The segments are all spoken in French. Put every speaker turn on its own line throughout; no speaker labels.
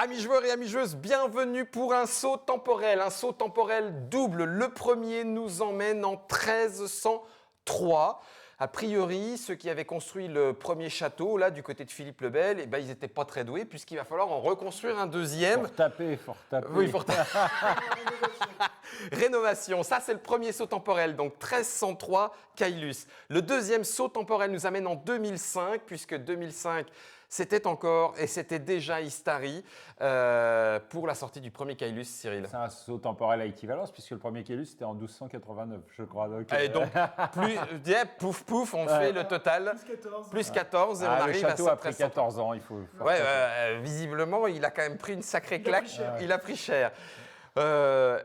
Amis joueurs et amis joueuses, bienvenue pour un saut temporel double. Le premier nous emmène en 1303. A priori, ceux qui avaient construit le premier château, là, du côté de Philippe le Bel, eh ben, ils n'étaient pas très doués puisqu'il va falloir en reconstruire un deuxième.
Faut retaper.
Oui, faut retaper. Rénovation, ça c'est le premier saut temporel, donc 1303 Caylus. Le deuxième saut temporel nous amène en 2005, puisque 2005 c'était encore et c'était déjà Istari pour la sortie du premier Caylus, Cyril.
C'est un saut temporel à équivalence, puisque le premier Caylus c'était en 1289, je crois. Donc,
et donc, pouf pouf, on fait le total. Plus 14 et on
le
arrive à
château a pris 14 ans, il faut
visiblement, il a quand même pris une sacrée claque, il a pris cher.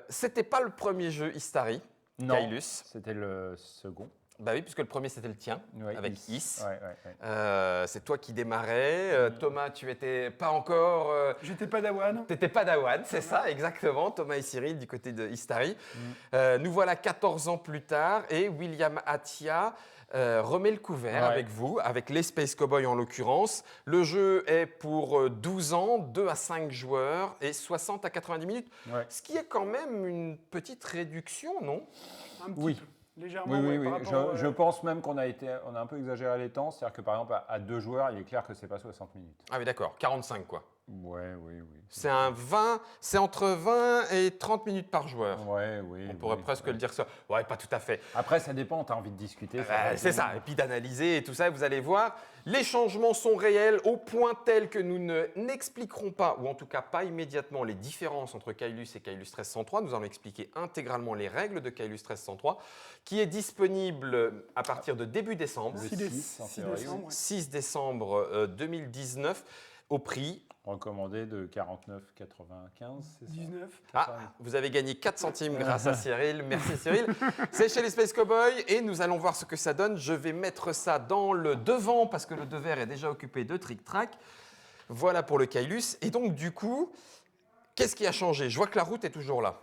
C'était pas le premier jeu Istari, Caylus.
C'était le second.
Bah oui, puisque le premier c'était le tien, avec Is.
Ouais.
C'est toi qui démarrais. Thomas, tu étais pas encore.
J'étais Padawan.
T'étais Padawan, c'est ça, exactement. Thomas et Cyril du côté de Istari. Nous voilà 14 ans plus tard et William Attia remet le couvert avec vous, avec les Space Cowboys en l'occurrence. Le jeu est pour 12 ans, 2 à 5 joueurs et 60 à 90 minutes. Ce qui est quand même une petite réduction, non?
Un petit peu. Légèrement,
oui.
par rapport,
Je pense même qu'on a un peu exagéré les temps. C'est-à-dire que par exemple, à 2 joueurs, il est clair que c'est pas 60 minutes.
Ah oui, d'accord, 45 quoi.
Oui.
C'est entre 20 et 30 minutes par joueur.
Oui.
On pourrait presque le dire ça. Ouais, pas tout à fait.
Après, ça dépend, tu as envie de discuter.
C'est ça, et puis d'analyser et tout ça, vous allez voir. Les changements sont réels au point tel que nous n'expliquerons pas, ou en tout cas pas immédiatement, les différences entre Caylus et Caylus 1303. Nous allons expliquer intégralement les règles de Caylus 1303, qui est disponible à partir de début décembre. 6 décembre 2019, au prix
recommandé de 49,95, c'est ça?
19.
Vous avez gagné 4 centimes grâce à Cyril. Merci Cyril. C'est chez les Space Cowboys et nous allons voir ce que ça donne. Je vais mettre ça dans le devant parce que le devers est déjà occupé de trick-track. Voilà pour le Caylus. Et donc du coup, qu'est-ce qui a changé? Je vois que la route est toujours là.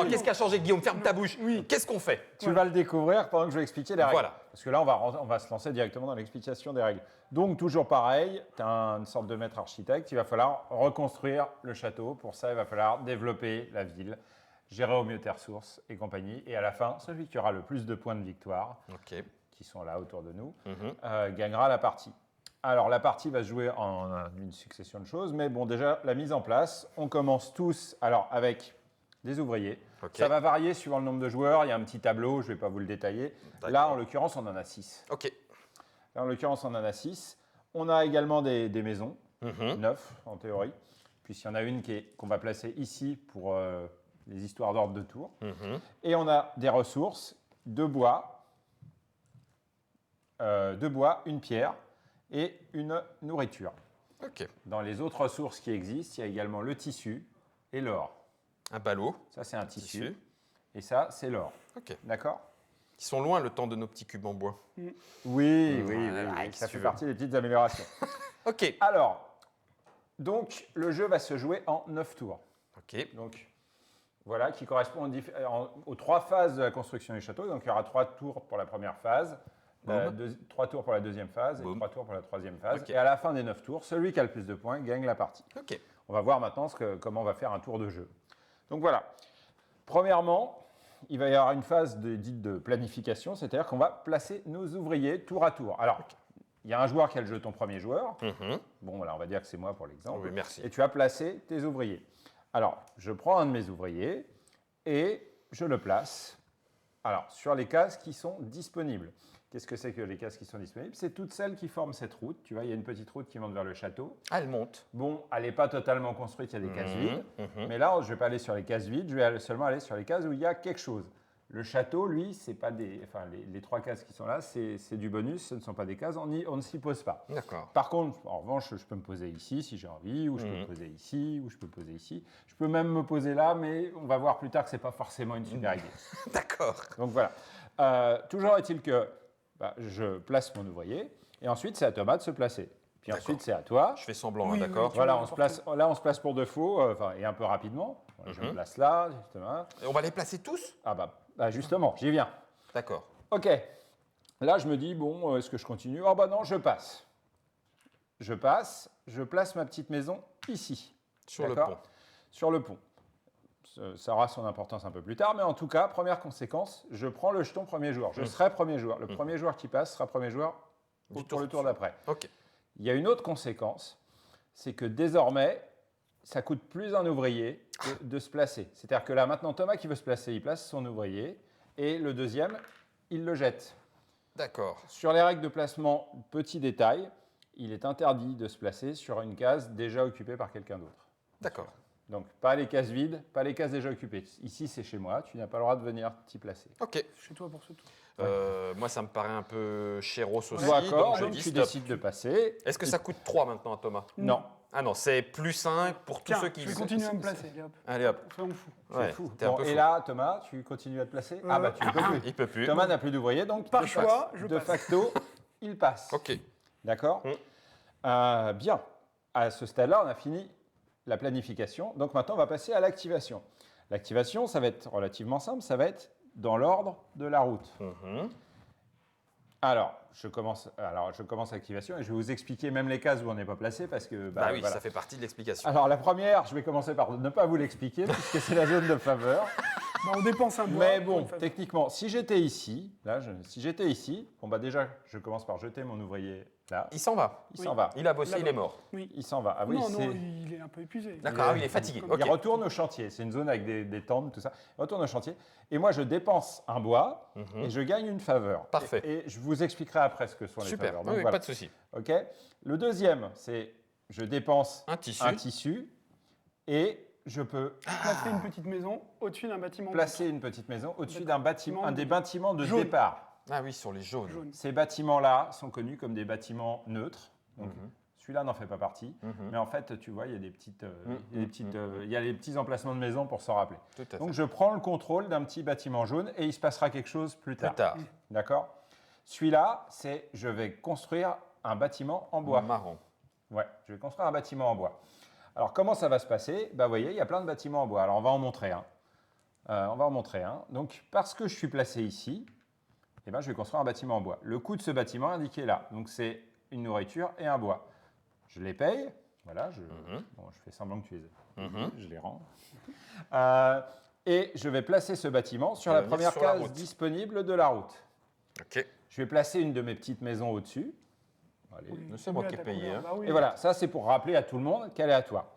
Qu'est-ce qui a changé, Guillaume? Ferme ta bouche.
Oui.
Qu'est-ce qu'on fait?
Tu vas le découvrir pendant que je vais expliquer les règles.
Voilà.
Parce que là, on va se lancer directement dans l'explication des règles. Donc, toujours pareil, tu as une sorte de maître architecte. Il va falloir reconstruire le château. Pour ça, il va falloir développer la ville, gérer au mieux tes ressources et compagnie. Et à la fin, celui qui aura le plus de points de victoire, qui sont là autour de nous, gagnera la partie. Alors, la partie va se jouer en une succession de choses. Mais bon, déjà, la mise en place, on commence tous avec des ouvriers. Ça va varier suivant le nombre de joueurs. Il y a un petit tableau, je ne vais pas vous le détailler. Là, en l'occurrence, on en a 6. Là, en l'occurrence, on en a 6. On a également des maisons, 9 en théorie. Puis il y en a une qu'on va placer ici pour les histoires d'ordre de tour. Et on a des ressources, 2 bois, une pierre et une nourriture. Dans les autres ressources qui existent, il y a également le tissu et l'or.
Un ballot.
Ça, c'est un tissu. Et ça, c'est l'or. D'accord?
Ils sont loin le temps de nos petits cubes en bois.
Oui. Ça fait partie des petites améliorations. Alors, donc, le jeu va se jouer en 9 tours. Donc, voilà, qui correspond aux 3 phases de la construction du château. Donc, il y aura 3 tours pour la première phase, 3 tours pour la deuxième phase et 3 tours pour la troisième phase. Et à la fin des 9 tours, celui qui a le plus de points gagne la partie. On va voir maintenant comment on va faire un tour de jeu. Donc voilà. Premièrement, il va y avoir une phase dite de planification, c'est-à-dire qu'on va placer nos ouvriers tour à tour. Alors, il y a un joueur qui a le jeton premier joueur. Bon, voilà, on va dire que c'est moi pour l'exemple.
Merci.
Et tu as placé tes ouvriers. Alors, je prends un de mes ouvriers et je le place sur les cases qui sont disponibles. Qu'est-ce que c'est que les cases qui sont disponibles? C'est toutes celles qui forment cette route. Tu vois, il y a une petite route qui monte vers le château.
Elle monte.
Bon, elle n'est pas totalement construite, il y a des cases vides. Mais là, je ne vais pas aller sur les cases vides, je vais seulement aller sur les cases où il y a quelque chose. Le château, lui, c'est pas les 3 cases qui sont là, c'est du bonus, ce ne sont pas des cases, on ne s'y pose pas. Par contre, en revanche, je peux me poser ici si j'ai envie, ou je peux me poser ici, ou je peux me poser ici. Je peux même me poser là, mais on va voir plus tard que ce n'est pas forcément une super idée. Donc voilà. Toujours est-il que je place mon ouvrier, et ensuite c'est à Thomas de se placer. Puis ensuite c'est à toi.
Je fais semblant, d'accord.
Voilà, on se place pour de faux, et un peu rapidement. Je me place là, justement.
Et on va les placer tous?
Justement, j'y viens.
D'accord.
Ok. Là, je me dis, bon, est-ce que je continue? Non, je passe. Je place ma petite maison ici.
Sur le
D'accord
pont.
Sur le pont. Ça aura son importance un peu plus tard, mais en tout cas, première conséquence, je prends le jeton premier joueur. Je serai premier joueur. Le premier joueur qui passe sera premier joueur pour le tour d'après.
Ok.
Il y a une autre conséquence, c'est que désormais, ça coûte plus un ouvrier de se placer. C'est-à-dire que là, maintenant, Thomas qui veut se placer, il place son ouvrier, et le deuxième, il le jette.
D'accord.
Sur les règles de placement, petit détail, il est interdit de se placer sur une case déjà occupée par quelqu'un d'autre.
D'accord.
Donc, pas les cases vides, pas les cases déjà occupées. Ici, c'est chez moi, tu n'as pas le droit de venir t'y placer.
Ok.
Chez toi pour ce tour.
Moi, ça me paraît un peu chéros aussi.
D'accord,
donc je
donc
dis
tu
stop.
décides de passer.
Est-ce que ça coûte 3 maintenant à Thomas?
Non,
Ah non, c'est plus 5 pour tous
Tiens,
ceux qui...
je vais continuer à me placer. Allez, hop.
Allez hop.
Soyons fous.
Ouais,
fou.
t'es un
Bon,
peu
et
fou.
là, Thomas, tu continues à te placer Ah bah tu ne peux plus.
Il peut plus.
Thomas n'a plus d'ouvrier, donc
Par
de
choix,
fac-
je
de
passe.
facto, il passe.
Ok.
D'accord Bien. À ce stade-là, on a fini la planification. Donc maintenant, on va passer à l'activation. L'activation, ça va être relativement simple. Ça va être dans l'ordre de la route.
Mhm.
Alors, je commence l'activation et je vais vous expliquer même les cases où on n'est pas placé parce que...
Bah oui,
voilà.
ça fait partie de l'explication.
Alors, la première, je vais commencer par ne pas vous l'expliquer puisque c'est la zone de faveur.
Bah, on dépense un bois.
Mais
pour
bon,
une faveur.
techniquement, si j'étais ici, bon bah déjà, je commence par jeter mon ouvrier là.
Il s'en va.
Il
Oui.
s'en va.
Il a bossé,
Là-bas.
il est mort.
Oui.
Il s'en va. Ah oui,
non,
c'est-
non, il est un peu épuisé.
D'accord, ah oui, il est fatigué.
Comme-
Ok.
Il retourne au chantier. C'est une zone avec des tentes, tout ça. Il retourne au chantier. Et moi, je dépense un bois
Mhm.
et je gagne une faveur.
Parfait.
Et je vous expliquerai après ce que sont les
Super,
faveurs.
oui,
Donc,
oui,
voilà.
pas de souci.
OK. Le deuxième, c'est je dépense
Un tissu.
un tissu et je peux
Placer une petite maison au-dessus d'un bâtiment.
placer une petite maison au-dessus
D'accord.
d'un bâtiment, un des
Jaune.
bâtiments de
Jaune.
départ.
Ah oui, sur les jaunes.
jaune.
Ces bâtiments-là sont connus comme des bâtiments neutres. Donc,
Mhm.
celui-là n'en fait pas partie.
Mhm.
Mais en fait, tu vois, il y a des petites, il y a des
Mhm.
petites, il y a les petits emplacements de maison pour s'en rappeler.
Tout à fait.
Donc, je prends le contrôle d'un petit bâtiment jaune et il se passera quelque chose plus
Plus
tard.
tard.
D'accord. Celui-là, c'est je vais construire un bâtiment en bois.
Marron.
Ouais, je vais construire un bâtiment en bois. Alors, comment ça va se passer? Bah, vous voyez, il y a plein de bâtiments en bois. Alors, on va en montrer un. Donc, parce que je suis placé ici, eh ben, je vais construire un bâtiment en bois. Le coût de ce bâtiment est indiqué là. Donc, c'est une nourriture et un bois. Je les paye. Voilà, bon, je fais semblant que tu les aies.
Mhm.
Je les rends. Et je vais placer ce bâtiment sur
Il
la
va venir
première
sur la
case
route.
disponible de la route.
Ok.
Je vais placer une de mes petites maisons au-dessus. Allez.
Oui,
C'est moi
mieux
qui ai
à ta
payé,
couleur.
hein.
Bah oui.
Et voilà, ça c'est pour rappeler à tout le monde qu'elle est à toi.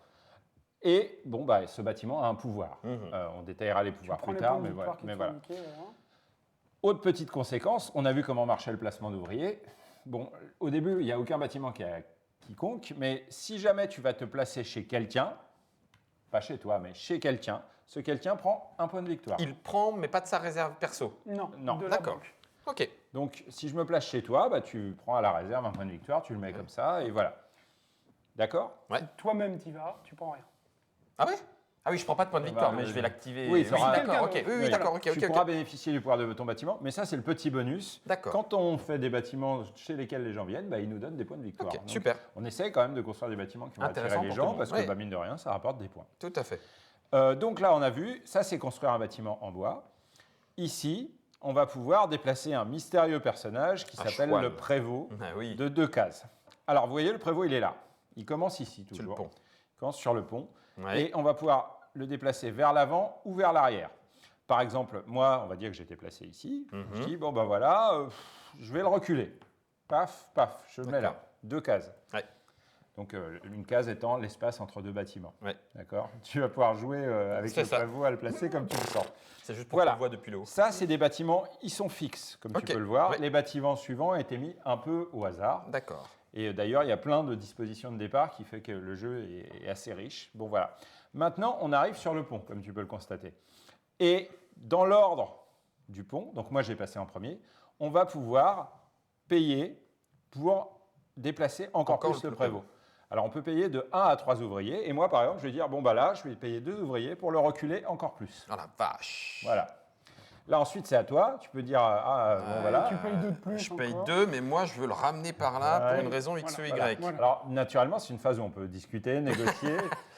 Et bon, bah, ce bâtiment a un pouvoir.
Mhm.
On détaillera les
Tu
pouvoirs
prends
plus
les
tard,
points de
mais
victoire
voilà.
qui
Mais
sont
voilà.
indiqués, voilà.
Autre petite conséquence, on a vu comment marchait le placement d'ouvriers. Bon, au début, il n'y a aucun bâtiment qui a quiconque, mais si jamais tu vas te placer chez quelqu'un, pas chez toi, mais chez quelqu'un, ce quelqu'un prend un point de victoire.
Il prend, mais pas de sa réserve perso.
Non,
Non,
de la
d'accord.
banque.
Ok.
Donc, si je me place chez toi, bah, tu prends à la réserve un point de victoire, tu le mets comme ça, et voilà. D'accord?
Ouais.
Toi-même, tu vas, tu prends rien.
Ah ouais? Ah oui, je prends pas de point de
Eh
victoire,
ben,
mais je vais l'activer.
oui, ça aura-
d'accord, ok.
quelqu'un
Oui,
d'autre.
d'accord, ok,
Tu
ok.
pourras bénéficier du pouvoir de ton bâtiment, mais ça, c'est le petit bonus.
D'accord.
Quand on fait des bâtiments chez lesquels les gens viennent, bah, ils nous donnent des points de victoire.
Ok,
Donc,
super.
On essaie quand même de construire des bâtiments qui vont
Intéressant
attirer les
pour tout le
gens,
monde.
parce que,
Ouais.
bah, mine de rien, ça rapporte des points.
Tout à fait.
Donc là, on a vu, ça, c'est construire un bâtiment en bois. Ici, on va pouvoir déplacer un mystérieux personnage qui
Un
s'appelle
chouane.
le prévôt
Ah oui.
de 2 cases. Alors, vous voyez, le prévôt, il est là. Il commence ici,
Sur
toujours.
le pont.
Il commence sur le pont.
Ouais.
Et on va pouvoir le déplacer vers l'avant ou vers l'arrière. Par exemple, moi, on va dire que j'étais placé ici.
Mhm.
Je dis, bon, ben voilà, je vais le reculer. Paf, paf, je le mets là.
D'accord.
2 cases.
Ouais.
Donc, une case étant l'espace entre 2 bâtiments.
Ouais.
D'accord? Tu vas pouvoir jouer avec
C'est
le
ça.
prévôt à le placer comme tu le sens.
C'est juste pour
Voilà.
qu'on le voit depuis le haut.
Ça, c'est des bâtiments, ils sont fixes, comme
Ok.
tu peux le voir.
Ouais.
Les bâtiments suivants ont été mis un peu au hasard.
D'accord.
Et d'ailleurs, il y a plein de dispositions de départ qui fait que le jeu est assez riche. Bon, voilà. Maintenant, on arrive sur le pont, comme tu peux le constater. Et dans l'ordre du pont, donc moi j'ai passé en premier, on va pouvoir payer pour déplacer encore plus le prévôt. Alors, on peut payer de 1 à 3 ouvriers. Et moi, par exemple, je vais dire, bon, bah là, je vais payer 2 ouvriers pour le reculer encore plus.
Oh la vache.
Voilà. Là, ensuite, c'est à toi. Tu peux dire, bon, voilà.
Tu payes 2 de plus.
Je paye
encore.
2, mais moi, je veux le ramener par là
Ouais.
pour une raison X ou Y.
Voilà. Voilà.
Alors, naturellement, c'est une phase où on peut discuter, négocier.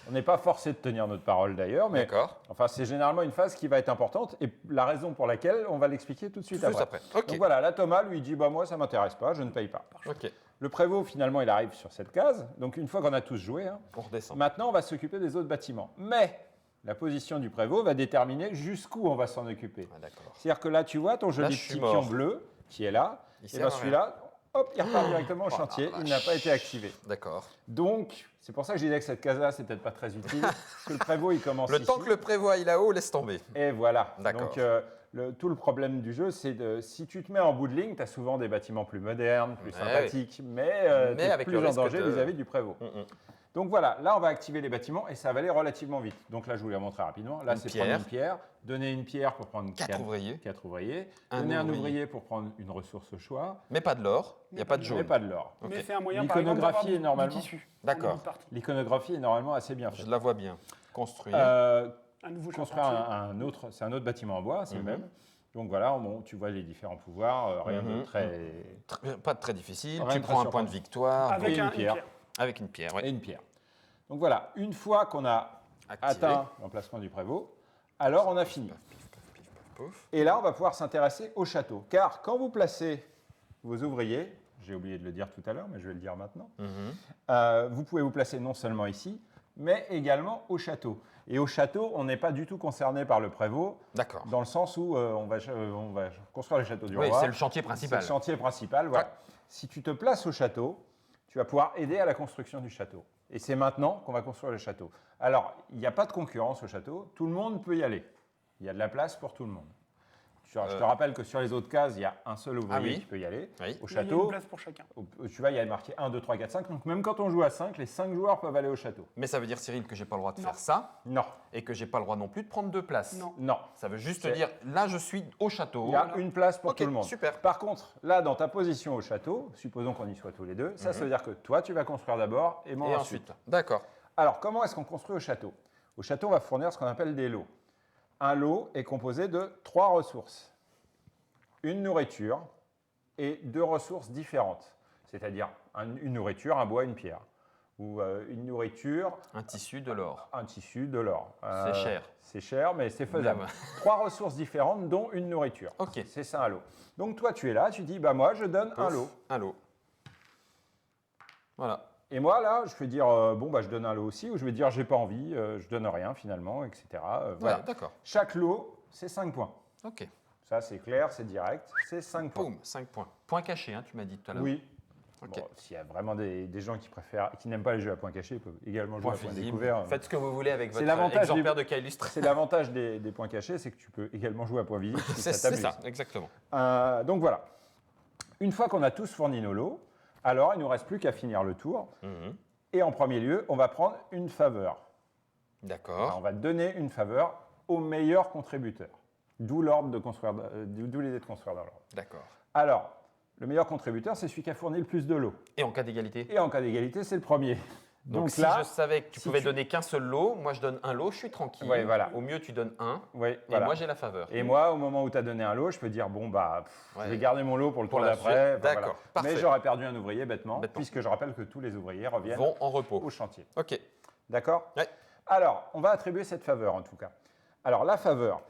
On n'est pas forcé de tenir notre parole d'ailleurs, mais
D'accord.
enfin, c'est généralement une phase qui va être importante et la raison pour laquelle on va l'expliquer tout de suite
Juste
après.
après. Ok.
Donc voilà, là, Thomas lui dit, bah, moi, ça m'intéresse pas, je ne paye pas.
Ok.
Le prévôt, finalement, il arrive sur cette case. Donc, une fois qu'on a tous joué, hein,
On redescend.
maintenant, on va s'occuper des autres bâtiments. Mais la position du prévôt va déterminer jusqu'où on va s'en occuper.
Ah, d'accord.
C'est-à-dire que là, tu vois ton joli
je suis
petit
mort.
pion bleu qui est là.
Il
Et
sert
bien
à rien.
celui-là, hop, il repart directement au
Oh la
chantier. Il n'a
vache.
pas été activé.
D'accord.
Donc, c'est pour ça que je disais que cette case-là, c'est peut-être pas très utile. Que le prévôt, il commence
Le
ici.
temps que le prévôt aille là-haut, laisse tomber.
Et voilà.
D'accord.
Donc, tout le problème du jeu, c'est si tu te mets en bout de ligne, tu as souvent des bâtiments plus modernes, plus
Ouais,
sympathiques, mais tu es
avec
plus
le
en
risque
danger
de-
vis-à-vis du prévôt. Donc voilà, là on va activer les bâtiments et ça va aller relativement vite. Donc là je vous l'ai montré rapidement. Là
Une
c'est
pierre.
prendre une pierre, donner une pierre pour prendre
4 ouvriers,
4 ouvriers,
Un
donner un
ouvrier.
ouvrier pour prendre une ressource au choix,
mais pas de l'or. Il n'y a pas de
mais
jaune.
pas de l'or.
Ok.
Mais c'est un moyen, par exemple, d'avoir
L'iconographie est normalement-
du tissu.
D'accord.
en début de partie.
L'iconographie est normalement assez bien faite.
Je la vois bien. Construire.
Un nouveau
Construire
charpentier.
un autre, c'est un autre bâtiment en bois, c'est le
Mhm.
même. Donc voilà, bon, tu vois les différents pouvoirs, rien de
Mhm.
très...
Pas de très difficile.
Rien
Tu
de très
prends un point de
surprenant.
victoire.
Avec
une
une
pierre.
pierre.
Avec une pierre. Ouais.
et une pierre. Donc voilà, une fois qu'on a
Activé.
atteint l'emplacement du prévôt, alors on a fini.
Paf, pif, paf, pif, paf, pouf.
Et là, on va pouvoir s'intéresser au château. Car quand vous placez vos ouvriers, j'ai oublié de le dire tout à l'heure, mais je vais le dire maintenant, vous pouvez vous placer non seulement ici, mais également au château. Et au château, on n'est pas du tout concerné par le prévôt,
D'accord.
dans le sens où on va construire le château du
Oui,
roi.
c'est le chantier
C'est
principal.
le chantier principal. Voilà.
Ouais.
Si tu te places au château, tu vas pouvoir aider à la construction du château. Et c'est maintenant qu'on va construire le château. Alors, il n'y a pas de concurrence au château, tout le monde peut y aller. Il y a de la place pour tout le monde. Je te rappelle que sur les autres cases, il y a un seul ouvrier
oui.
qui peut y aller.
Oui.
Au
Il y a une
château,
place pour chacun.
tu vois, il y a marqué 1, 2, 3, 4, 5. Donc même quand on joue à 5, les 5 joueurs peuvent aller au château.
Mais ça veut dire, Cyril, que j'ai pas le droit de
Non.
faire ça
Non,
et que j'ai pas le droit non plus de prendre 2 places.
Non.
non.
Ça veut juste
C'est-
dire, là, je suis au château.
Il y a une place pour
Ok,
tout le monde.
super.
Par contre, là, dans ta position au château, supposons qu'on y soit tous les deux, ça veut dire que toi, tu vas construire d'abord et moi
Et
ensuite.
ensuite. D'accord.
Alors, comment est-ce qu'on construit au château? Au château, on va fournir ce qu'on appelle des lots. Un lot est composé de 3 ressources. Une nourriture et 2 ressources différentes. C'est-à-dire une nourriture, un bois, une pierre. Ou une nourriture,
Un tissu, de l'or.
un tissu, de l'or.
C'est cher.
C'est cher, mais c'est faisable.
Ouais.
3 ressources différentes, dont une nourriture.
Ok.
C'est ça un lot. Donc toi, tu es là, tu dis, bah moi, je donne un
Pouf,
lot.
Un lot. Voilà.
Et moi, là, je vais dire, bon, bah, je donne un lot aussi, ou je vais dire, j'ai pas envie, je donne rien finalement, etc. Voilà.
Ouais, d'accord.
Chaque lot, c'est 5 points.
Ok.
Ça, c'est clair, c'est direct, c'est 5 points.
Boum, 5 points. Point caché, hein, tu m'as dit tout à l'heure.
Oui.
Ok.
Bon, s'il y a vraiment des gens qui préfèrent, qui n'aiment pas les jeux à points cachés, ils peuvent également jouer
Point
à points
visible.
découverts.
Faites ce que vous voulez avec
C'est
votre
l'avantage
exemplaire
des-
de cas illustré.
C'est l'avantage des points cachés, c'est que tu peux également jouer à points visibles si
C'est
ça t'amuse.
ça, exactement.
Donc voilà. Une fois qu'on a tous fourni nos lots, alors il ne nous reste plus qu'à finir le tour.
Mhm.
Et en premier lieu, on va prendre une faveur. Alors,
D'accord.
on va donner une faveur au meilleur contributeur. D'où l'ordre de construire, d'où l'idée de construire dans l'ordre.
D'accord.
Alors, le meilleur contributeur, c'est celui qui a fourni le plus de lots.
Et en cas d'égalité?
Et en cas d'égalité, c'est le premier.
Donc, si
là,
je savais que tu
si
pouvais
tu-
donner qu'un seul lot, moi je donne un lot, je suis tranquille.
Ouais, voilà.
Au mieux, tu donnes un.
oui,
Et
voilà.
moi, j'ai la faveur.
Et moi, au moment où tu as donné un lot, je peux dire, bon, bah,
Ouais.
je vais garder mon lot pour le
Pour
tour
la
d'après.
suite. D'accord, parfait.
Mais j'aurais perdu un ouvrier bêtement,
Bêtement.
puisque je rappelle que tous les ouvriers reviennent
Vont en repos.
au chantier.
Ok.
D'accord?
Ouais.
Alors, on va attribuer cette faveur en tout cas. Alors, la faveur,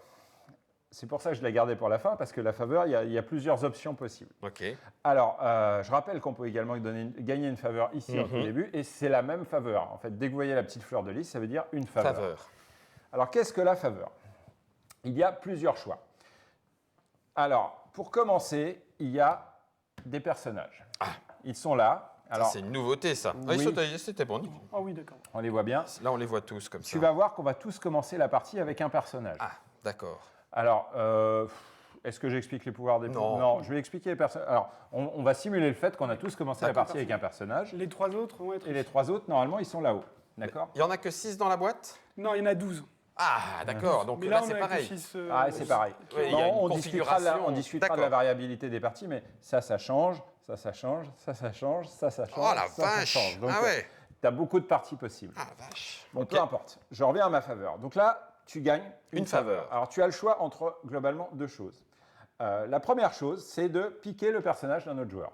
c'est pour ça que je l'ai gardée pour la fin, parce que la faveur, il y a plusieurs options possibles.
Ok.
Alors, je rappelle qu'on peut également gagner une faveur ici en tout début, et c'est la même faveur. En fait, dès que vous voyez la petite fleur de lys, ça veut dire une faveur.
Faveur.
Alors, qu'est-ce que la faveur? Il y a plusieurs choix. Alors, pour commencer, il y a des personnages. Ils sont là. Alors,
C'est une nouveauté, ça. Ah,
Oui.
C'était bon.
Ah oui, d'accord.
on les voit bien.
Là, on les voit tous comme ça.
Tu vas voir qu'on va tous commencer la partie avec un personnage.
Ah, d'accord.
Alors, est-ce que j'explique les pouvoirs des
Non.
Non, je vais expliquer les personnages. Alors, on va simuler le fait qu'on a tous commencé la
D'accord.
partie avec un personnage.
Les 3 autres vont être.
Et les 3 autres, normalement, ils sont là-haut. D'accord?
Il n'y en a que 6 dans la boîte?
Non, il y en a 12.
Ah, d'accord. Donc
Mais
là,
on
c'est
a
pareil.
que 6,
Ah, c'est pareil.
Oui, il y a une
on discutera,
configuration.
on discutera de la
D'accord.
variabilité des parties, mais ça change, ça change, ça change, ça change.
Oh la
ça
vache!
change. Donc,
Ah ouais!
tu as beaucoup de parties possibles.
Ah la vache!
Bon,
Ok.
peu importe. Je reviens à ma faveur. Donc là, tu gagnes
Une faveur.
Alors, tu as le choix entre, globalement, 2 choses. La première chose, c'est de piquer le personnage d'un autre joueur.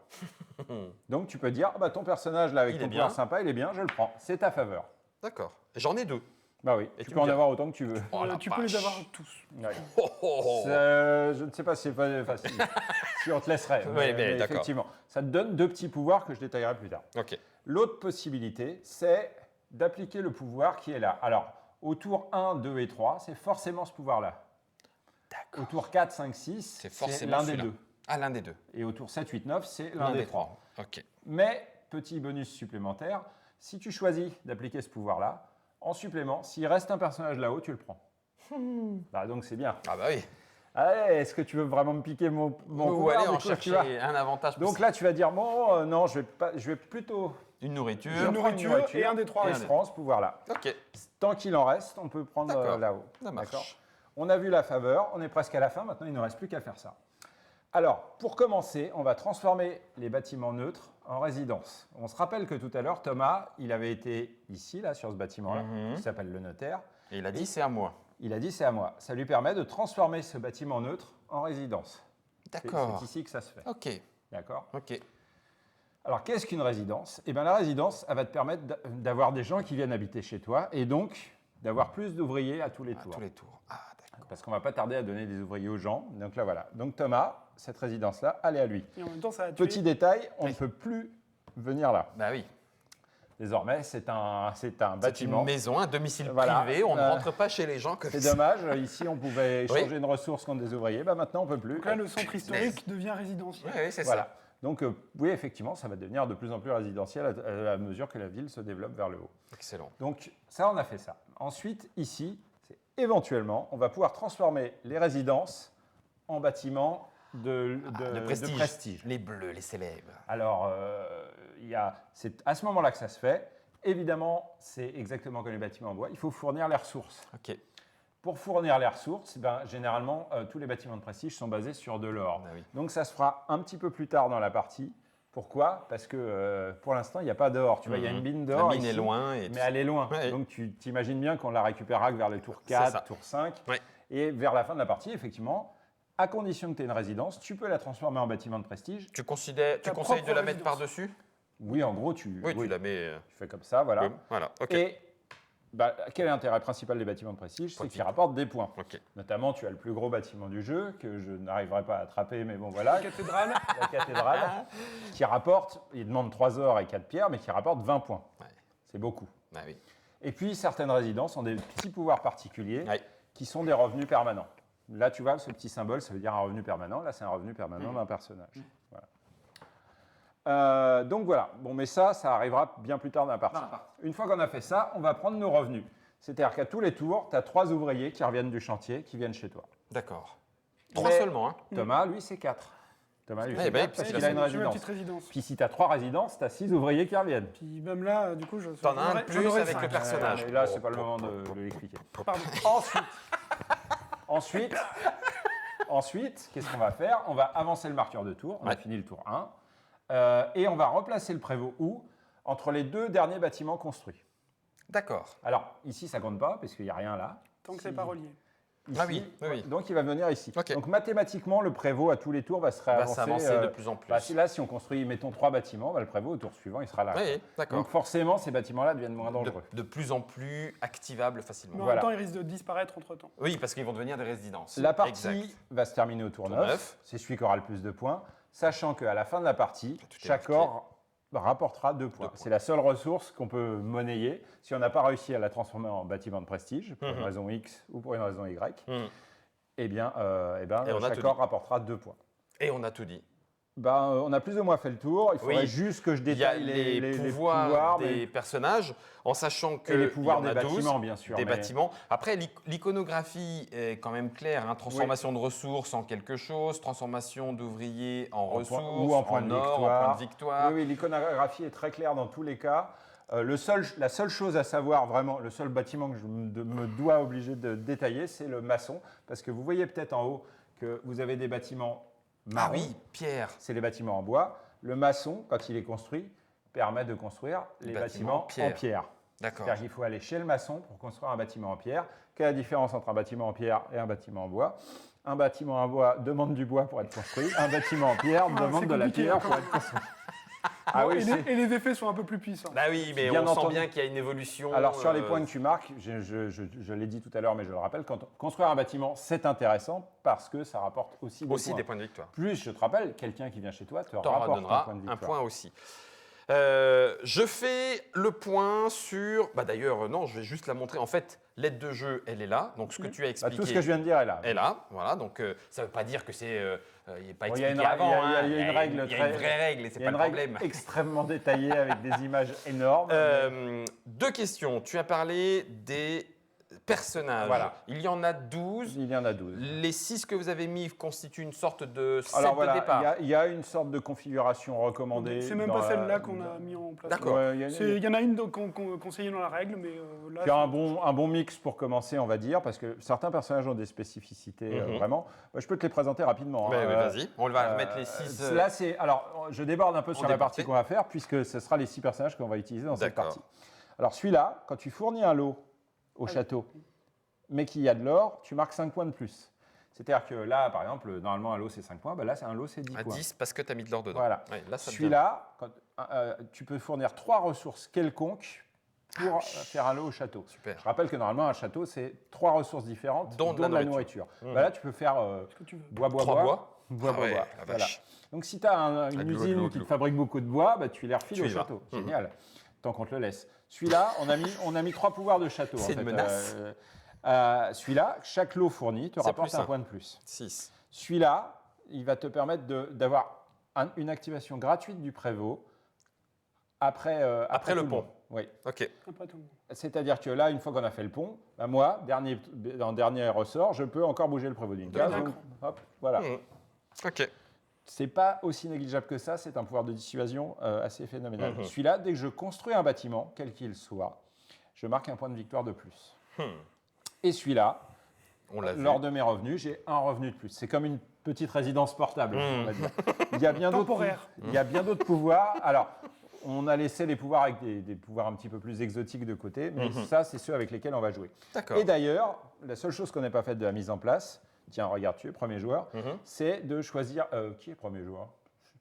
Donc, tu peux dire, ah bah, ton personnage, là, avec
Il
ton
est
pouvoir
bien.
sympa, il est bien, je le prends. C'est ta faveur.
D'accord. J'en ai 2.
Bah oui,
Et
tu
tu
peux
me
en
diras.
avoir autant que tu veux.
Oh la
Tu peux les
vache.
avoir tous.
Ouais.
Oh, oh, oh.
Je ne sais pas si c'est pas facile. Si on te laisserait.
Oui, mais d'accord.
effectivement, ça te donne 2 petits pouvoirs que je détaillerai plus tard.
Ok.
L'autre possibilité, c'est d'appliquer le pouvoir qui est là. Alors, au tour 1, 2 et 3, c'est forcément ce pouvoir-là. Au tour 4, 5, 6,
C'est
c'est
forcément
l'un des
celui-là.
2.
Ah, l'un des 2.
Et au tour 7, 8, 9, c'est l'un des 3.
Ok.
Mais, petit bonus supplémentaire, si tu choisis d'appliquer ce pouvoir-là, en supplément, s'il reste un personnage là-haut, tu le prends. Bah, donc c'est bien.
Ah bah oui.
Allez, est-ce que tu veux vraiment me piquer mon
Ou
pouvoir
aller
du
en
coup, tu
chercher
vois
un avantage.
Donc là, tu vas dire, bon, non, je vais plutôt...
Une nourriture.
je prends une
nourriture et un des 3
et
restes.
je prends ce pouvoir-là.
Ok.
Tant qu'il en reste, on peut prendre
D'accord.
là-haut.
Ça marche.
D'accord. On a vu la faveur, on est presque à la fin, maintenant il ne reste plus qu'à faire ça. Alors, pour commencer, on va transformer les bâtiments neutres en résidences. On se rappelle que tout à l'heure, Thomas, il avait été ici, là, sur ce bâtiment-là,
Mhm.
qui s'appelle le notaire.
Et il a dit c'est à moi.
Il a dit, c'est à moi. Ça lui permet de transformer ce bâtiment neutre en résidence.
D'accord.
C'est ici que ça se fait.
Ok.
D'accord.
Ok.
Alors, qu'est-ce qu'une résidence? Eh bien, la résidence, elle va te permettre d'avoir des gens qui viennent habiter chez toi et donc d'avoir plus d'ouvriers à tous les
À
tours.
tous les tours. Ah, d'accord.
Parce qu'on ne va pas tarder à donner des ouvriers aux gens. Donc là, voilà. Donc Thomas, cette résidence-là, elle est à lui.
Et en même temps, ça a tué.
Petit détail, on
Oui.
ne peut plus venir là.
Bah oui.
Désormais, c'est un
C'est
bâtiment.
une maison, un domicile
Voilà.
privé. On ne rentre pas chez les gens comme
C'est
ça.
dommage. Ici, on pouvait
Oui.
échanger une ressource contre des ouvriers. Bah, maintenant, on ne peut plus.
Donc là, le centre historique devient résidentiel.
Oui, c'est
Voilà.
ça.
Donc, oui, effectivement, ça va devenir de plus en plus résidentiel à mesure que la ville se développe vers le haut.
Excellent.
Donc, ça, on a fait ça. Ensuite, ici, c'est éventuellement, on va pouvoir transformer les résidences en bâtiments de prestige.
Les bleus, les célèbres.
Alors, c'est à ce moment-là que ça se fait. Évidemment, c'est exactement comme les bâtiments en bois. Il faut fournir les ressources.
Ok.
Pour fournir les ressources, généralement, tous les bâtiments de prestige sont basés sur de l'or.
Ah oui.
Donc, ça se fera un petit peu plus tard dans la partie. Pourquoi? Parce que pour l'instant, il n'y a pas d'or. Tu vois, il y a une mine d'or.
La mine est
ici,
loin. Et
mais elle est loin.
Ouais.
Donc, tu t'imagines bien qu'on la récupérera que vers le tour
C'est ça.
4, tour 5.
Ouais.
Et vers la fin de la partie, effectivement, à condition que tu aies une résidence, tu peux la transformer en bâtiment de prestige.
Tu
Ta
conseilles de
propre
la mettre
résidence.
par-dessus?
Oui, en gros, tu
Oui, tu la mets.
fais comme ça, voilà.
Voilà. Ok.
Et quel est l'intérêt principal des bâtiments de prestige? C'est
Point de
qu'ils
vie.
rapportent des points.
Ok.
Notamment, tu as le plus gros bâtiment du jeu, que je n'arriverai pas à attraper, mais bon, voilà,
Cathédrale.
la cathédrale, qui rapporte, il demande 3 ors et 4 pierres, mais qui rapporte 20 points.
Ouais.
C'est beaucoup.
Ah oui.
Et puis, certaines résidences ont des petits pouvoirs particuliers
Ouais.
qui sont des revenus permanents. Là, tu vois, ce petit symbole, ça veut dire un revenu permanent. Là, c'est un revenu permanent d'un personnage. Voilà. Donc voilà. Bon, mais ça arrivera bien plus tard dans la partie. Une fois qu'on a fait ça, on va prendre nos revenus. C'est-à-dire qu'à tous les tours, tu as 3 ouvriers qui reviennent du chantier, qui viennent chez toi.
D'accord. 3
Mais
seulement, hein?
Thomas, lui, c'est 4. Thomas, lui,
Eh
c'est
ben,
4 parce
parce
qu'il
qu'il
a une
J'ai ma
résidence.
petite résidence.
Puis si tu as 3 résidences, tu as 6 ouvriers qui reviennent.
Puis même là, du coup, je.
T'en as un de
j'en
plus
aurais
avec
cinq.
le personnage.
Et là, c'est pas le moment de l'expliquer.
Pardon.
Ensuite, qu'est-ce qu'on va faire? On va avancer le marqueur de tour. On a
Ouais.
fini le tour 1. Et on va replacer le prévôt où? Entre les 2 derniers bâtiments construits.
D'accord.
Alors, ici, ça compte pas, parce qu'il n'y a rien là.
Tant que c'est pas relié.
Ici,
Ah oui, oui, oui.
Donc, il va venir ici.
Ok.
Donc, mathématiquement, le prévôt, à tous les tours, va se
Va
réavancer.
s'avancer de plus en plus.
Si on construit, mettons 3 bâtiments, le prévôt, au tour suivant, il sera là.
Oui, d'accord.
Donc, forcément, ces bâtiments-là deviennent moins
De,
dangereux.
de plus en plus activable facilement.
Mais en
Voilà.
même temps, il risque de disparaître entre temps.
Oui, parce qu'ils vont devenir des résidences.
La partie
Exact.
va se terminer au tour
Tour
9.
neuf.
C'est celui qui aura le plus de points, sachant qu'à la fin de la partie,
Tout est
chaque
marqué.
or rapportera 2 points.
points.
C'est la seule ressource qu'on peut monnayer si on n'a pas réussi à la transformer en bâtiment de prestige, pour une
Mhm.
raison X ou pour une raison Y.
Hmm.
Eh bien,
Et on a
chaque
tout
or
dit.
rapportera 2 points.
Et on a tout dit.
On a plus ou moins fait le tour. Il faudrait
Oui.
juste que je
Il y a
détaille
les pouvoirs des
mais-
personnages, en sachant que
et les pouvoirs
il y en
des
a 12,
bâtiments, bien sûr.
des
mais-
bâtiments. Après, l'iconographie est quand même claire. Hein. Transformation de ressources en quelque chose, transformation d'ouvriers en
point-
ressources,
ou en point de
or, en
victoire.
point de victoire.
Oui, l'iconographie est très claire dans tous les cas. La seule chose à savoir, vraiment, le seul bâtiment que je me dois obliger de détailler, c'est le maçon. Parce que vous voyez peut-être en haut que vous avez des bâtiments
Ah
marrons.
oui, Pierre.
C'est les bâtiments en bois. Le maçon, quand il est construit, permet de construire les
bâtiments
bâtiments en pierre.
D'accord.
C'est-à-dire qu'il faut aller chez le maçon pour construire un bâtiment en pierre. Quelle est la différence entre un bâtiment en pierre et un bâtiment en bois? Un bâtiment en bois demande du bois pour être construit. Un bâtiment en pierre demande
c'est
de la
compliqué,
pierre
hein,
pour
quand
être construit. Ah oui,
et les effets sont un peu plus puissants.
Bah oui, mais
Bien
on sent
entendu.
bien qu'il y a une évolution.
Alors, sur les points que tu marques, je l'ai dit tout à l'heure, mais je le rappelle, construire un bâtiment, c'est intéressant parce que ça rapporte aussi
Aussi des points de victoire.
Plus, je te rappelle, quelqu'un qui vient chez toi te
T'en
rapporte un
redonneras
point de
un
victoire.
point aussi. Je fais le point sur... Bah d'ailleurs, non, je vais juste la montrer. En fait, l'aide de jeu, elle est là. Donc, ce que tu as
Bah,
expliqué
tout ce que je viens de dire est là.
est là. Voilà, donc ça ne veut pas dire que c'est... il n'est pas
Bon, il y a
expliqué avant.
il y a une règle
Il y a une
très-
vraie règle et c'est
Il y a
pas
une
le
règle
problème.
extrêmement détaillée avec des images énormes.
Deux questions. Tu as parlé des personnages.
Voilà.
Il y en a 12.
Il y en a 12.
Les 6 que vous avez mis constituent une sorte de set
Alors
de
voilà,
départ.
il y a une sorte de configuration recommandée.
C'est même
dans
pas
la-
celle-là qu'on a mis en place.
D'accord.
Ouais,
Il y en a une qu'on conseillait dans la règle, mais là.
Il y a un bon mix pour commencer, on va dire, parce que certains personnages ont des spécificités vraiment. Bah, je peux te les présenter rapidement.
Ouais,
hein.
ouais, vas-y, on va remettre les 6.
Là, alors, je déborde un peu sur la
déborde.
partie qu'on va faire, puisque ce sera les 6 personnages qu'on va utiliser dans cette
D'accord.
partie. Alors, celui-là, quand tu fournis un lot au château, mais qu'il y a de l'or, tu marques 5 points de plus. C'est-à-dire que là, par exemple, normalement, un lot, c'est 5 points. Bah, là, c'est un lot, c'est 10
à
points.
10 parce que tu as mis de l'or dedans.
Voilà.
Ouais, là, ça devient-
Celui-là, tu peux fournir 3 ressources quelconques pour faire un lot au château.
Super.
Je rappelle que normalement, un château, c'est 3 ressources différentes,
Dont de la
nourriture.
Mmh.
Bah, là, tu peux faire
Ce que tu veux.
bois,
3 bois.
bois,
Ah ouais,
bois.
la
Voilà.
vache.
Donc, si tu as une
de l'eau,
usine
de l'eau,
qui
de
te
l'eau.
fabrique beaucoup de bois, bah, tu les refiles
Tu
au
y vas.
château.
Mhm.
Génial. Tant qu'on te le laisse. Celui-là, on a mis 3 pouvoirs de château.
C'est
en
une
fait.
menace.
Celui-là, chaque lot fourni te
C'est
rapporte
plus
un
un.
point de plus.
6.
Celui-là, il va te permettre d'avoir une activation gratuite du prévôt après
Après le
tout
pont.
monde. Oui.
Ok.
Pas tout le monde.
C'est-à-dire que là, une fois qu'on a fait le pont, bah moi, dans le dernier ressort, je peux encore bouger le prévôt d'une case.
D'accord.
Donc, hop, voilà.
Mmh. Ok.
C'est pas aussi négligeable que ça, c'est un pouvoir de dissuasion assez phénoménal.
Mhm.
Celui-là, dès que je construis un bâtiment, quel qu'il soit, je marque un point de victoire de plus. Et celui-là,
On l'a vu.
lors de mes revenus, j'ai un revenu de plus. C'est comme une petite résidence portable, on va dire. Il y a bien d'autres
Temporaire.
il y a bien d'autres pouvoirs. Alors, on a laissé les pouvoirs avec des pouvoirs un petit peu plus exotiques de côté, mais ça, c'est ceux avec lesquels on va jouer.
D'accord.
Et d'ailleurs, la seule chose qu'on n'a pas faite de la mise en place, tiens, regarde, tu es premier joueur,
Mhm.
c'est de choisir. Qui est premier joueur?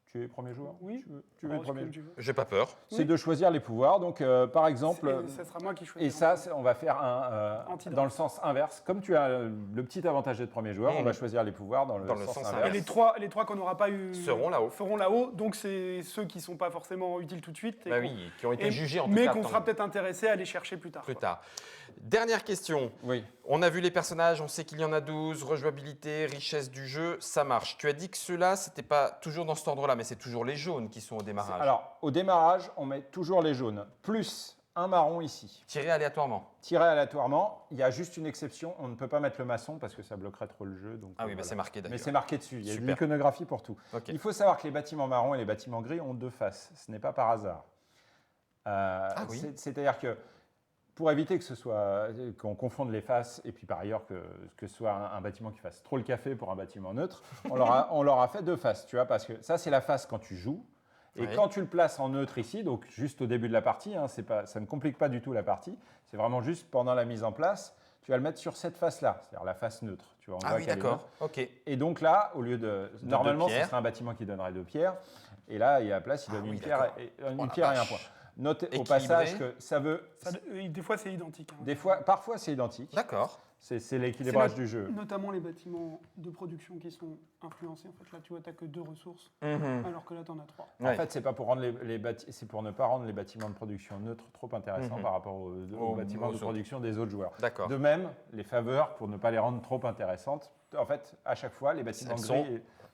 Tu es premier joueur?
Oui.
Tu veux être premier joueur?
tu veux.
J'ai pas peur.
C'est de choisir les pouvoirs. Donc, par exemple.
Ça sera moi qui
Et
choisirai.
ça, on va faire
Antidote.
dans le sens inverse. Comme tu as le petit avantage d'être premier joueur, on va choisir les pouvoirs dans le sens
Et
inverse.
les trois qu'on n'aura pas eu
Seront là-haut.
feront là-haut. Donc c'est ceux qui ne sont pas forcément utiles tout de suite. et
Bah
qu'on-
oui, qui ont été
et-
jugés en tout
mais
cas.
qu'on
tant-
sera peut-être intéressé à les chercher plus tard.
plus
quoi.
tard. Dernière question.
Oui.
On a vu les personnages, on sait qu'il y en a 12, rejouabilité, richesse du jeu, ça marche. Tu as dit que ceux-là, c'était pas toujours dans cet ordre-là, mais c'est toujours les jaunes qui sont au démarrage.
Alors, au démarrage, on met toujours les jaunes, plus un marron ici.
Tiré aléatoirement.
Tiré aléatoirement, il y a juste une exception, on ne peut pas mettre le maçon parce que ça bloquerait trop le jeu. Donc,
Ah oui, bah
voilà.
c'est marqué
Mais
d'ailleurs.
c'est marqué dessus, il y a de
Super.
l'iconographie pour tout.
Ok.
Il faut savoir que les bâtiments marrons et les bâtiments gris ont deux faces, ce n'est pas par hasard.
Oui.
C'est-à-dire que pour éviter que ce soit qu'on confonde les faces et puis par ailleurs que ce soit un bâtiment qui fasse trop le café pour un bâtiment neutre, on leur a fait deux faces, tu vois, parce que ça c'est la face quand tu joues. Et
Ouais.
quand tu le places en neutre ici, donc juste au début de la partie, hein, ça ne complique pas du tout la partie, c'est vraiment juste pendant la mise en place, tu vas le mettre sur cette face-là, c'est-à-dire la face neutre. Tu vois, on
Ah
voit
oui,
qu'elle est
d'accord. Ok.
neutre. Et donc là, au lieu de. Normalement, ce
pierres.
serait un bâtiment qui donnerait 2 pierres. Et là, il y a la place, il
Ah
donne
oui,
une pierre,
d'accord.
une
Oh la
pierre et un
vache.
point. Notez au
Équilibré.
passage que ça veut.
Des fois, c'est identique. hein.
Parfois, c'est identique.
D'accord.
C'est l'équilibrage
C'est
du jeu.
Notamment les bâtiments de production qui sont influencés. En fait, là, tu vois, tu n'as que 2 ressources,
Mhm.
alors que là, tu en as 3.
En
Ouais.
fait, c'est pas pour rendre c'est pour ne pas rendre les bâtiments de production neutres trop intéressants par rapport aux bâtiments de
autres.
production des autres joueurs.
D'accord.
De même, les faveurs, pour ne pas les rendre trop intéressantes, en fait, à chaque fois, les bâtiments
Elles
gris,
sont-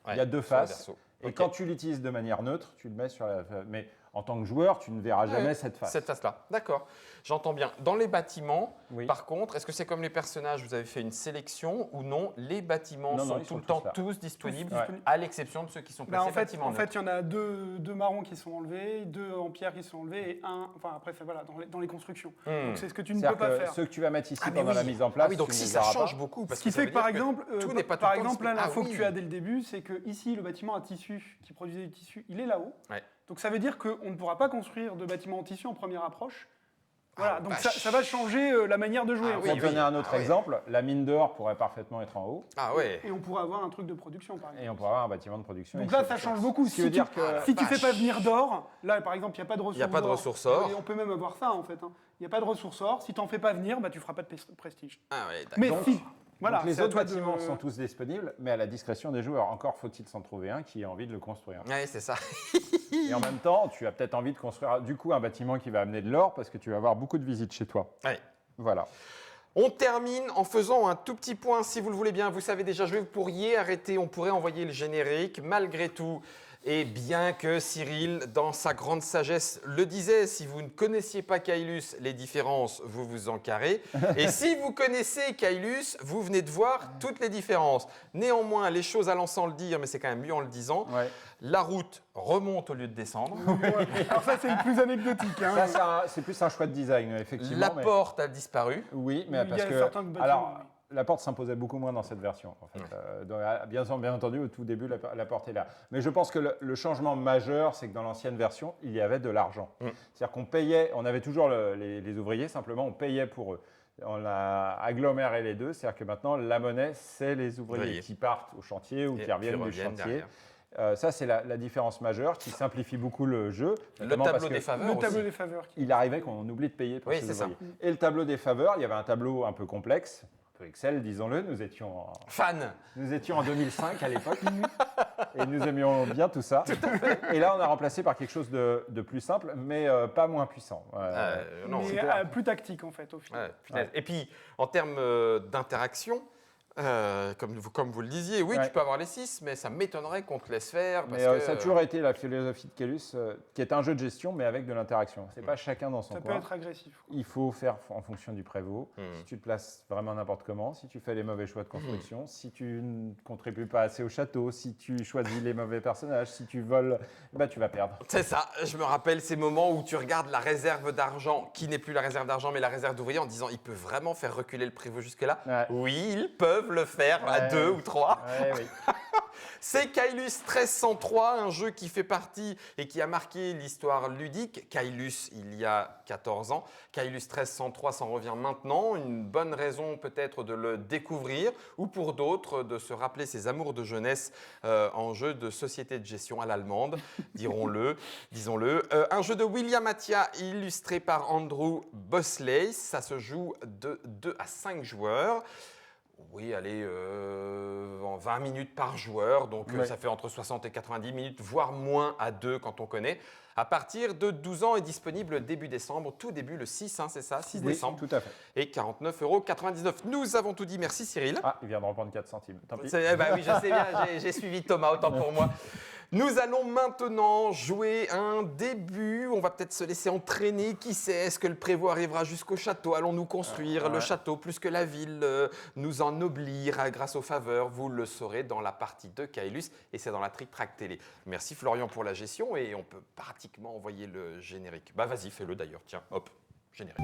il y a deux
sur le
faces.
verso.
Et
Ok.
quand tu l'utilises de manière neutre, tu le mets sur la. Mais en tant que joueur, tu ne verras jamais
Ouais,
cette face.
Cette face-là. D'accord. J'entends bien. Dans les bâtiments,
Oui.
par contre, est-ce que c'est comme les personnages, vous avez fait une sélection ou non? Les bâtiments
Non,
sont
ils
tout
sont
le temps
tous là.
tous disponibles,
Ouais.
à l'exception de ceux qui sont
Bah,
placés
en fait,
bâtiments neutres.
il y en a deux marrons qui sont enlevés, 2 en pierre qui sont enlevés et un. Enfin, après, voilà, dans les constructions. Donc, c'est ce que tu ne peux
C'est-à-dire
pas
que
faire.
ceux que tu vas mettre ici
Ah, mais
pendant
oui.
la mise en place,
Ah oui, donc
tu
si
ne les
ça
verras
change
pas.
beaucoup. Parce
Ce qui
ça
fait
veut
que, par
dire
exemple,
tout n'est pas tout
par
le temps
exemple, là,
disponible.
l'info
Ah
que
oui.
tu as dès le début, c'est que ici, le bâtiment à tissu qui produisait du tissu, il est là-haut.
Ouais.
Donc ça veut dire qu'on ne pourra pas construire de bâtiment en tissu en première approche Voilà, donc ça va changer la manière de jouer.
Ah
en
oui,
fait.
Pour donner un autre exemple, la mine d'or pourrait parfaitement être en haut
Ah ouais.
Et on pourrait avoir un truc de production, par exemple.
et on pourrait avoir un bâtiment de production.
Donc
ici.
là, ça change beaucoup.
Ce qui veut dire que
Si tu fais
vache.
pas venir d'or, là, par exemple, il n'y a pas de ressources.
Il y a pas de
d'or.
ressources or.
Et on peut même avoir ça, en fait. Il n'y a pas de ressources or. Si tu n'en fais pas venir, bah, tu feras pas de prestige.
Ah ouais, d'accord.
Mais
Donc-
si. Voilà,
Donc les
c'est à
autres
toi de-
bâtiments sont tous disponibles, mais à la discrétion des joueurs. Encore faut-il s'en trouver un qui ait envie de le construire.
Ouais, c'est ça.
Et en même temps, tu as peut-être envie de construire du coup un bâtiment qui va amener de l'or parce que tu vas avoir beaucoup de visites chez toi.
Ouais.
Voilà.
On termine en faisant un tout petit point, si vous le voulez bien. Vous savez déjà jouer, vous pourriez arrêter, on pourrait envoyer le générique. Malgré tout, et bien que Cyril, dans sa grande sagesse, le disait, si vous ne connaissiez pas Kailus, les différences, vous vous en carrez. Et si vous connaissez Kailus, vous venez de voir toutes les différences. Néanmoins, les choses allant sans le dire, mais c'est quand même mieux en le disant,
Ouais.
la route remonte au lieu de descendre.
Ouais. Alors ça, c'est le plus anecdotique. Hein.
Ça, c'est plus un choix de design, effectivement.
La
mais-
porte a disparu.
Oui, mais
Il y
parce
a
que
certains bâtiments,
alors
oui.
la porte s'imposait beaucoup moins dans cette version. En fait. Bien entendu, au tout début, la porte est là. Mais je pense que le changement majeur, c'est que dans l'ancienne version, il y avait de l'argent. C'est-à-dire qu'on payait, on avait toujours les ouvriers, simplement, on payait pour eux. On a aggloméré les deux, c'est-à-dire que maintenant, la monnaie, c'est les ouvriers
Ouvriers.
qui partent au chantier ou
Et
qui reviennent
puis
du
reviennent
chantier.
derrière.
Ça, c'est la différence majeure qui simplifie beaucoup le jeu.
Le
notamment parce
tableau
que
des faveurs
Le
aussi.
tableau des faveurs.
il arrivait qu'on oublie de payer pour
Oui,
ces
c'est ça.
ouvriers. Et le tableau des faveurs, il y avait un tableau un peu complexe, un peu Excel, disons-le. Nous étions en 2005 à l'époque et nous aimions bien tout ça. Et là, on a remplacé par quelque chose de plus simple, mais pas moins puissant.
Non,
Mais
c'est
clair.
plus tactique, en fait, au final.
Ouais, punaise. Et puis, en termes d'interaction, comme vous le disiez, oui,
Ouais.
tu peux avoir les 6, mais ça m'étonnerait qu'on te laisse faire. Parce
Mais
que,
ça a toujours été la philosophie de Kailus, qui est un jeu de gestion, mais avec de l'interaction. C'est pas chacun dans son
Ça peut
coin.
être agressif. quoi.
Il faut faire en fonction du prévôt.
Mhm.
Si tu te places vraiment n'importe comment, si tu fais les mauvais choix de construction, si tu ne contribues pas assez au château, si tu choisis les mauvais personnages, si tu voles, bah, tu vas perdre.
C'est ça, je me rappelle ces moments où tu regardes la réserve d'argent, qui n'est plus la réserve d'argent, mais la réserve d'ouvriers, en disant, il peut vraiment faire reculer le prévôt jusque-là.
Ouais.
Oui, ils peuvent le faire à
Ouais.
2 ou 3.
Ouais, oui.
C'est Kailus 1303, un jeu qui fait partie et qui a marqué l'histoire ludique. Kailus, il y a 14 ans. Kailus 1303 s'en revient maintenant. Une bonne raison peut-être de le découvrir ou pour d'autres de se rappeler ses amours de jeunesse en jeu de société de gestion à l'allemande, disons-le. Un jeu de William Attia illustré par Andrew Bosley. Ça se joue de 2 à 5 joueurs. Oui, allez, en 20 minutes par joueur, donc
Ouais.
ça fait entre 60 et 90 minutes, voire moins à 2 quand on connaît. À partir de 12 ans est disponible début décembre, tout début le 6, c'est ça, 6
Oui,
décembre,
tout à fait.
et 49,99 €. Nous avons tout dit, merci Cyril.
Ah, il vient de reprendre 4 centimes. Tant pis.
Eh ben oui, je sais bien, j'ai suivi Thomas, autant pour moi. Nous allons maintenant jouer un début. On va peut-être se laisser entraîner. Qui sait, est-ce que le prévôt arrivera jusqu'au château? Allons-nous construire le
Ouais.
château plus que la ville nous ennoblira grâce aux faveurs? Vous le saurez dans la partie de Kailus et c'est dans la Trick Track Télé. Merci Florian pour la gestion et on peut pratiquement envoyer le générique. Bah vas-y, fais-le d'ailleurs. Tiens, hop, générique.